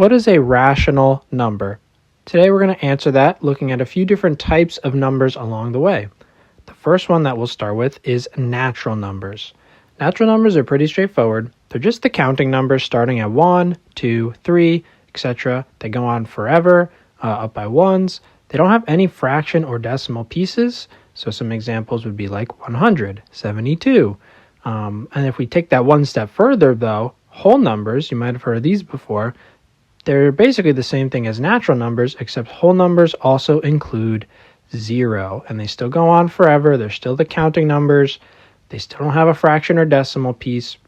what is a rational number? Today we're going to answer that looking at a few different types of numbers along the way. The first one that we'll start with is natural numbers. Natural numbers are pretty straightforward. They're just the counting numbers starting at 1, 2, 3, etc. They go on forever, up by ones. They don't have any fraction or decimal pieces. So some examples would be like 100, 72. And if we take that one step further though, whole numbers, you might have heard of these before, they're basically the same thing as natural numbers, except whole numbers also include 0, and they still go on forever. They're still the counting numbers. They still don't have a fraction or decimal piece.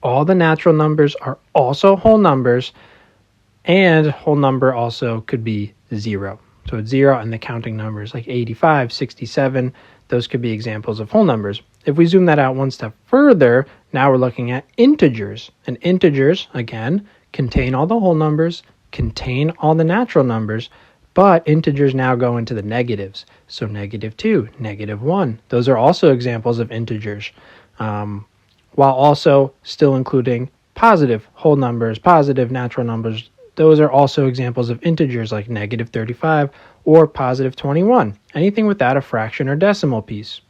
All the natural numbers are also whole numbers, and whole number also could be 0. So it's 0 and the counting numbers like 85, 67, those could be examples of whole numbers. If we zoom that out one step further, now we're looking at integers. And integers, again, contain all the whole numbers, contain all the natural numbers, but integers now go into the negatives. So -2, -1, those are also examples of integers, while also still including positive whole numbers, positive natural numbers. Those are also examples of integers like -35 or +21, anything without a fraction or decimal piece.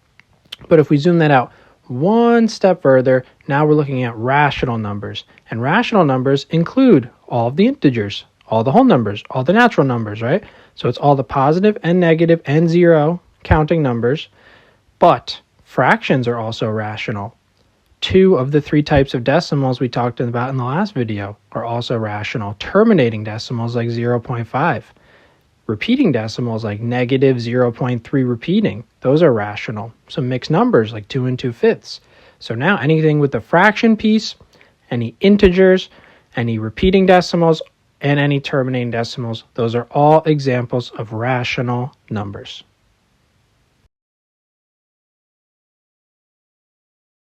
But if we zoom that out one step further, now we're looking at rational numbers. And rational numbers include all of the integers, all the whole numbers, all the natural numbers, right? So it's all the positive and negative and 0 counting numbers. But fractions are also rational. 2 of the 3 types of decimals we talked about in the last video are also rational. Terminating decimals like 0.5. Repeating decimals like -0.3 repeating, those are rational. Some mixed numbers like 2 2/5. So now anything with the fraction piece, any integers, any repeating decimals, and any terminating decimals, those are all examples of rational numbers.